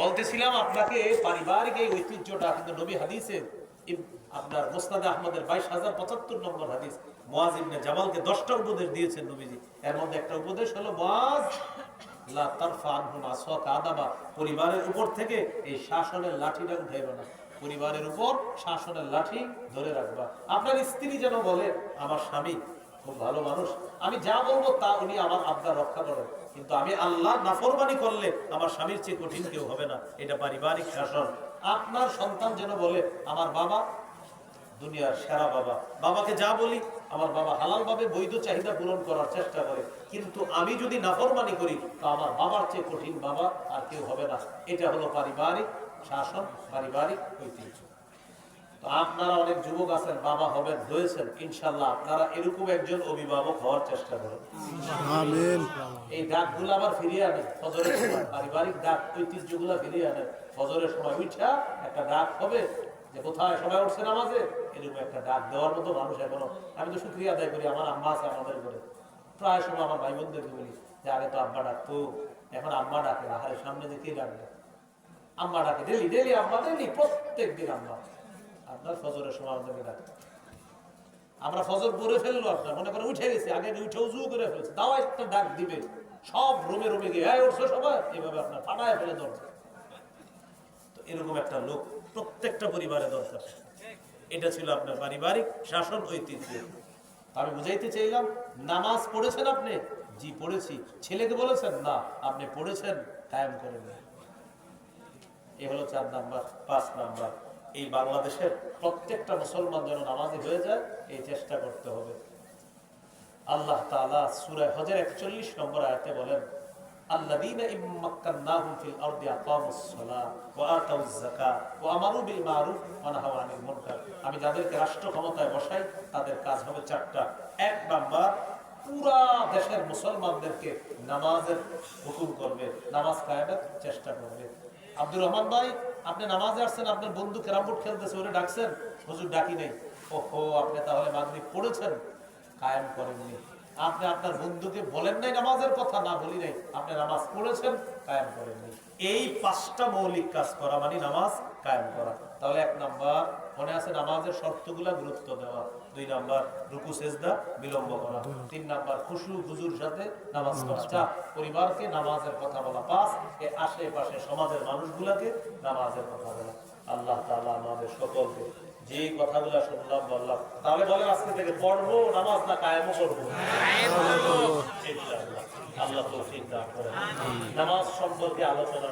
বলতেছিলাম আপনাকে পারিবারিক এই ঐতিহ্যটা কিন্তু নবী হাদিসে আপনার মুসনাদে আহমদের 22,075 নম্বর হাদিস, মুয়াজ ইবনে জামালকে 10টা উপদেশ দিয়েছেন নবীজি। এর মধ্যে একটা উপদেশ হলো, মুয়াজ লা তারফা আনহুম আসাকা আদাবা, পরিবারের উপর থেকে এই শাসনের লাঠিটা উঠাইবে না, পরিবারের উপর শাসনের লাঠি ধরে রাখবা। আপনার স্ত্রী যেন বলে, আমার স্বামী খুব ভালো মানুষ, আমি যা বলবো তা উনি আমার আবদার রক্ষা করেন, কিন্তু আমি আল্লাহ নাফরমানি করলে আমার স্বামীর চেয়ে কঠিন কেউ হবে না। এটা পারিবারিক শাসন। আপনার সন্তান যেন বলে, আমার বাবা দুনিয়ার সেরা বাবা, বাবাকে যা বলি আমার বাবা হালাল ভাবে বৈধ চাহিদা পূরণ করার চেষ্টা করে, কিন্তু আমি যদি নাফরমানি করি তো আমার বাবার চেয়ে কঠিন বাবা আর কেউ হবে না। এটা হলো পারিবারিক শাসন, পারিবারিক ঐতিহ্য। তো আপনারা অনেক যুবক আছেন, বাবা হবেন, হয়েছেন, ইনশাল্লাহ আপনারা এরকম একজন অভিভাবক হওয়ার চেষ্টা করেন। আমিন। এই ডাকগুলো আবার ফিরিয়ে আনে ফজরের সময়, পারিবারিক ডাক ঐতিহ্যগুলো ফিরিয়ে আনে। ফজরের সময় উঠা একটা ডাক হবে যে কোথায় সবাই উঠছে নামাজে, এরকম একটা ডাক দেওয়ার মতো মানুষ এখনো। আমি তো শুকরিয়া আদায় করি, আমার আম্মা আছে আমাদের ঘরে, প্রায় সময় আমার ভাই বোনদেরকে বলি যে আগে তো আব্বা ডাকতো, এখন আম্মা ডাকে, আহারের সামনে যে কে ডাকবে, আম্মা ডাকে, ডেলি ডেলি আম্মা, ডেলি প্রত্যেক দিন আম্মা। আপনার ফজরের সময় আমাদেরকে ডাকে, আমরা ফজর পরে ফেললো, আপনার মনে করে উঠে গেছি, আগে উঠে উজু করে ফেলছে, তাও একটা ডাক দিবে, সব রুমে রুমে গিয়ে উঠছে সবাই, এভাবে আপনার ফাটায় ফেলে দরজা। তো এরকম একটা লোক প্রত্যেকটা পরিবারে দরকার। এটা ছিল আপনার পারিবারিক শাসন ঐতিহ্য। আমি বুঝাইতে চাইলাম, নামাজ পড়েছেন আপনি? জি পড়েছি। ছেলেকে বলেছেন? না। আপনি পড়েছেন, কায়েম করেন না। এ হলো 4 নাম্বার। 5 নাম্বার, এই বাংলাদেশের প্রত্যেকটা মুসলমান যেন নামাজি হয়ে যায়, এই চেষ্টা করতে হবে। আল্লাহ তাআলা সূরা হজের 41 নম্বর আয়াতে বলেন, আল্লাযীনা ইম্মাক্কান্নাহুম ফিল আরদি আকামুস সালাহ ওয়া আতাউয যাকাত ওয়া আমারু বিল মারুফ ওয়া নাহাউ আনিল মুনকার। আমি যাদেরকে রাষ্ট্র ক্ষমতায় বসাই তাদের কাজ হবে 4টা। 1 নাম্বার, পুরা দেশের মুসলমানদেরকে নামাজের হুকুম করবে, নামাজ কায়েমের চেষ্টা করবে। আব্দুর রহমান ভাই, আপনি নামাজে আসছেন, আপনার বন্ধু ক্যারাম বোর্ড খেলতেছে, ওরে ডাকছেন, হুজুর ডাকি নেই। ওহো, আপনি তাহলে মাগরিব পড়েছেন, কায়েম করেননি। আপনি আপনার বন্ধুকে বলেন নাই নামাজের কথা, না বলি নাই, আপনি নামাজ পড়েছেন, কায়েম করেননি। এই 5টা মৌলিক কাজ করা মানে নামাজ কায়েম করা। তাহলে 1 নাম্বার মনে আছে, নামাজের শর্তগুলা গুরুত্ব দেওয়া। 2 নাম্বার, রুকু সেজদা বিলম্ব করা। 3 নাম্বার, খুশু হুজুর সাথে নামাজ পড়া। 4, পরিবারকে নামাজের কথা বলা। 5, এর আশেপাশে সমাজের মানুষগুলাকে নামাজের কথা বলা। আল্লাহ তাআলা আমাদের সকলকে যে কথাগুলো শুনলাম বললাম, তাহলে বলেন আজকে থেকে পড়বো নামাজ না কায়েমও করবো? ইনশাআল্লাহ। আল্লাহ তৌফিক দান করেন। নামাজ সম্পর্কে আলোচনাটা